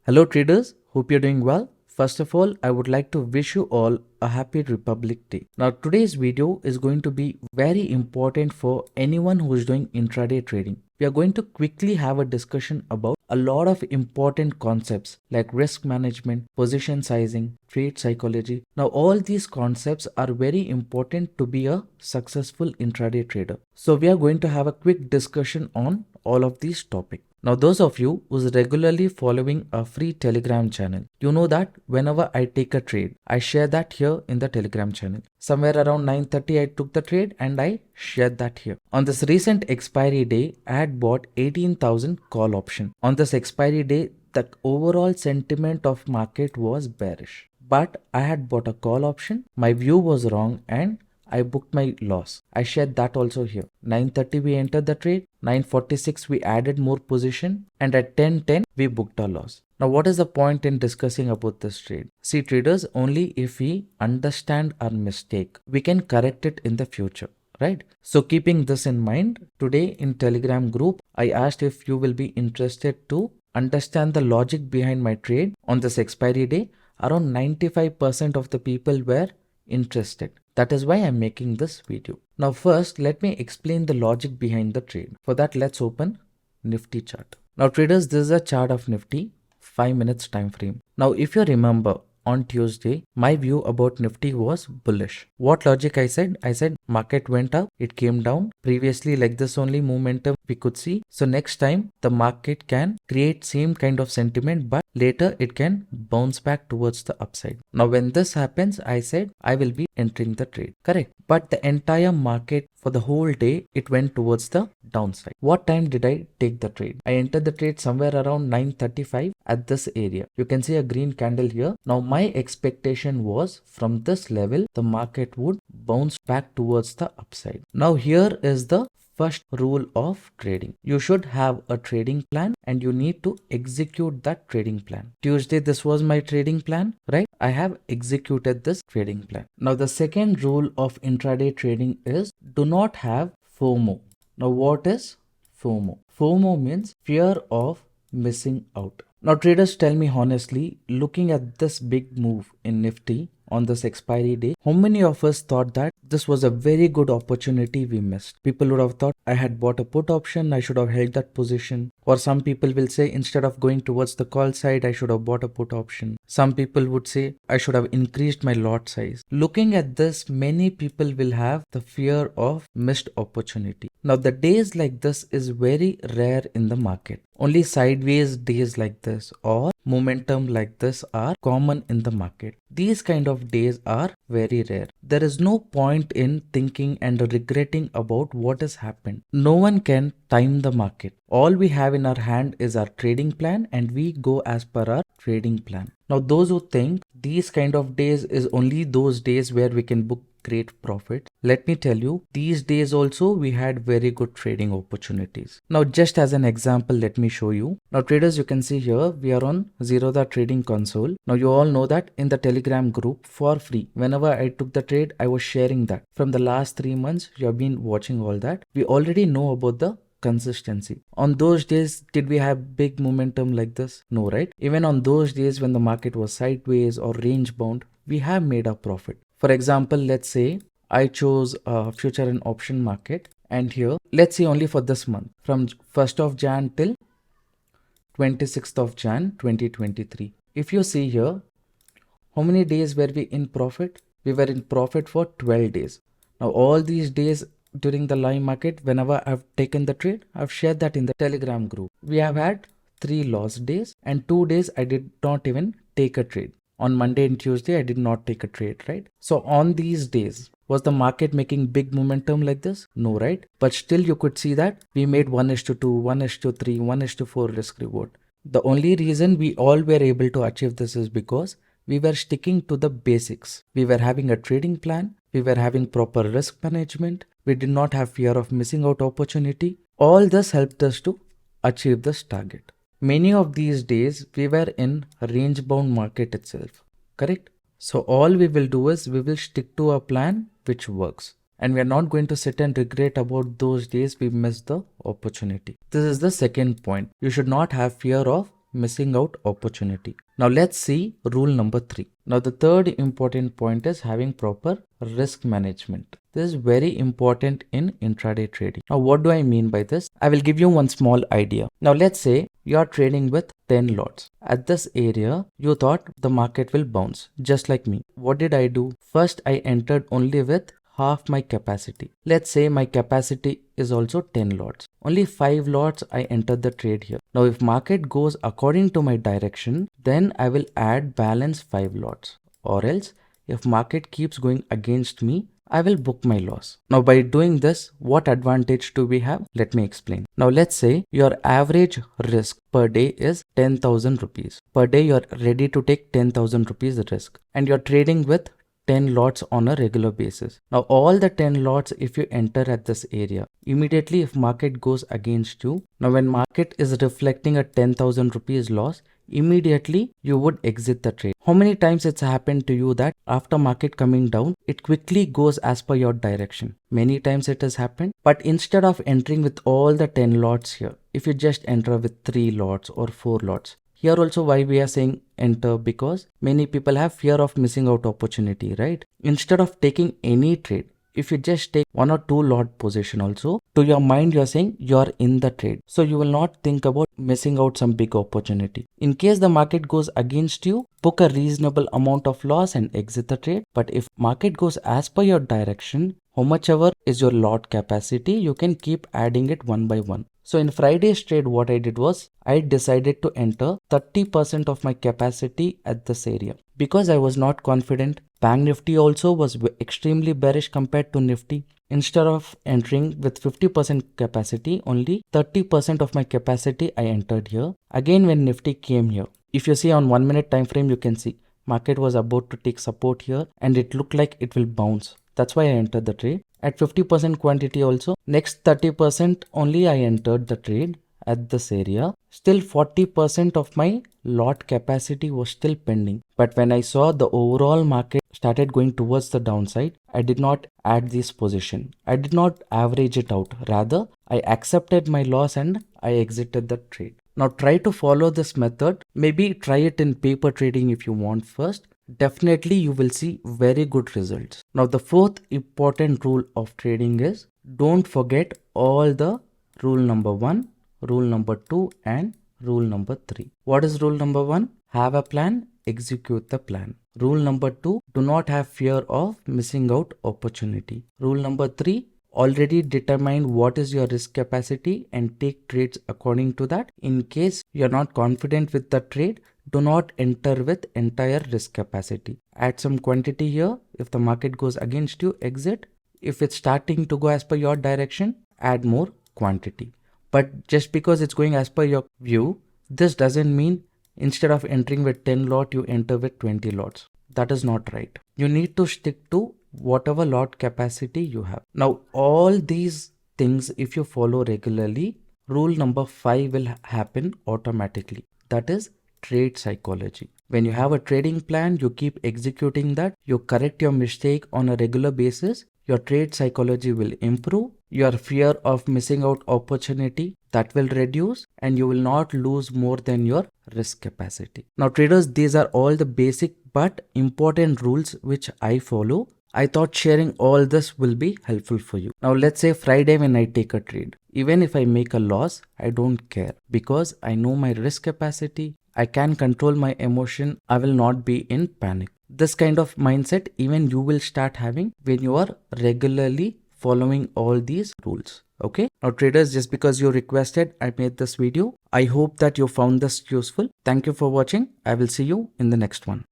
Hello traders, hope you're doing well. First of all, I would like to wish you all a happy Republic Day. Now today's video is going to be very important for anyone who is doing intraday trading. We are going to quickly have a discussion about a lot of important concepts like risk management, position sizing, trade psychology. Now all these concepts are very important to be a successful intraday trader. So we are going to have a quick discussion on all of these topics. Now those of you who's regularly following a free Telegram channel, you know that whenever I take a trade, I share that here in the Telegram channel. Somewhere around 9:30 I took the trade and I shared that here. On this recent expiry day, I had bought 18,000 call option. On this expiry day, the overall sentiment of market was bearish. But I had bought a call option, my view was wrong and I booked my loss. I shared that also here. 9:30 we entered the trade, 9:46 we added more position and at 10:10 we booked our loss. Now what is the point in discussing about this trade? See traders, only if we understand our mistake, we can correct it in the future. Right? So keeping this in mind, today in Telegram group, I asked if you will be interested to understand the logic behind my trade on this expiry day. Around 95% of the people were interested. That is why I'm making this video. Now first, let me explain the logic behind the trade. For that, let's open Nifty chart. Now traders, this is a chart of Nifty, 5 minutes time frame. Now if you remember, on Tuesday, my view about Nifty was bullish. What logic I said? I said market went up, it came down. Previously like this only momentum we could see. So next time the market can create same kind of sentiment, but later it can bounce back towards the upside. Now when this happens, I said I will be entering the trade. Correct. But the entire market for the whole day, it went towards the downside. What time did I take the trade? I entered the trade somewhere around 9:35 at this area. You can see a green candle here. Now my expectation was from this level, the market would bounce back towards the upside. Now here is the first rule of trading. You should have a trading plan and you need to execute that trading plan. Tuesday, this was my trading plan, right? I have executed this trading plan. Now, the second rule of intraday trading is do not have FOMO. Now, what is FOMO? FOMO means fear of missing out. Now, traders, tell me honestly, looking at this big move in Nifty on this expiry day, how many of us thought that this was a very good opportunity we missed? People would have thought I had bought a put option, I should have held that position. Or some people will say instead of going towards the call side, I should have bought a put option. Some people would say I should have increased my lot size. Looking at this, many people will have the fear of missed opportunity. Now the days like this is very rare in the market. Only sideways days like this or momentum like this are common in the market. These kind of days are very rare. There is no point in thinking and regretting about what has happened. No one can time the market. All we have in our hand is our trading plan and we go as per our trading plan. Now those who think these kind of days is only those days where we can book great profit, let me tell you, these days also we had very good trading opportunities. Now just as an example, let me show you. Now traders, you can see here we are on Zerodha trading console. Now you all know that in the Telegram group for free, whenever I took the trade, I was sharing that. From the last 3 months, you have been watching all that. We already know about the consistency. On those days, did we have big momentum like this? No, right? Even on those days when the market was sideways or range bound, we have made a profit. For example, let's say I chose a future and option market, and here let's say only for this month from 1st of Jan till 26th of Jan 2023. If you see here, how many days were we in profit? We were in profit for 12 days. Now all these days during the live market, whenever I've taken the trade, I've shared that in the Telegram group. We have had 3 loss days and 2 days I did not even take a trade. On Monday and Tuesday, I did not take a trade, right? So on these days, was the market making big momentum like this? No, right? But still you could see that we made 1:2, 1:3, 1:4 risk reward. The only reason we all were able to achieve this is because we were sticking to the basics. We were having a trading plan. We were having proper risk management. We did not have fear of missing out opportunity. All this helped us to achieve this target. Many of these days, we were in a range-bound market itself, correct? So all we will do is we will stick to a plan which works. And we are not going to sit and regret about those days we missed the opportunity. This is the second point. You should not have fear of missing out opportunity. Now let's see rule number 3. Now the third important point is having proper risk management. This is very important in intraday trading. Now what do I mean by this? I will give you one small idea. Now let's say you are trading with 10 lots. At this area, you thought the market will bounce, just like me. What did I do? First, I entered only with half my capacity. Let's say my capacity is also 10 lots. Only 5 lots I entered the trade here. Now if market goes according to my direction, then I will add balance 5 lots. Or else if market keeps going against me, I will book my loss. Now by doing this, what advantage do we have? Let me explain. Now let's say your average risk per day is 10,000 rupees. Per day you are ready to take 10,000 rupees risk and you're trading with 10 lots on a regular basis. Now all the 10 lots, if you enter at this area, immediately if market goes against you, now when market is reflecting a 10,000 rupees loss, immediately you would exit the trade. How many times it's happened to you that after market coming down, it quickly goes as per your direction? Many times it has happened. But instead of entering with all the 10 lots here, if you just enter with 3 lots or 4 lots, here also why we are saying enter, because many people have fear of missing out opportunity, right? Instead of taking any trade, if you just take 1 or 2 lot position also, to your mind you are saying you are in the trade. So you will not think about missing out some big opportunity. In case the market goes against you, book a reasonable amount of loss and exit the trade. But if market goes as per your direction, how much ever is your lot capacity, you can keep adding it one by one. So in Friday's trade, what I did was I decided to enter 30% of my capacity at this area because I was not confident. Bank Nifty also was extremely bearish compared to Nifty. Instead of entering with 50% capacity, only 30% of my capacity I entered here. Again, when Nifty came here, if you see on 1 minute time frame, you can see market was about to take support here and it looked like it will bounce. That's why I entered the trade. At 50% quantity also, next 30% only I entered the trade at this area. Still 40% of my lot capacity was still pending. But when I saw the overall market started going towards the downside, I did not add this position. I did not average it out. Rather, I accepted my loss and I exited the trade. Now try to follow this method. Maybe try it in paper trading if you want first. Definitely you will see very good results. Now the fourth important rule of trading is don't forget all the rule number 1, rule number 2 and rule number 3. What is rule number 1? Have a plan, execute the plan. Rule number 2, do not have fear of missing out opportunity. Rule number 3, already determine what is your risk capacity and take trades according to that. In case you're not confident with the trade, do not enter with entire risk capacity. Add some quantity here. If the market goes against you, exit. If it's starting to go as per your direction, add more quantity. But just because it's going as per your view, this doesn't mean instead of entering with 10 lot, you enter with 20 lots. That is not right. You need to stick to whatever lot capacity you have. Now, all these things, if you follow regularly, rule number 5 will happen automatically. That is trade psychology. When you have a trading plan, you keep executing that, you correct your mistake on a regular basis, your trade psychology will improve, your fear of missing out opportunity that will reduce, and you will not lose more than your risk capacity. Now traders, these are all the basic but important rules which I follow. I thought sharing all this will be helpful for you. Now let's say Friday when I take a trade, even if I make a loss, I don't care because I know my risk capacity. I can control my emotion. I will not be in panic. This kind of mindset even you will start having when you are regularly following all these rules. Okay. Now traders, just because you requested, I made this video. I hope that you found this useful. Thank you for watching. I will see you in the next one.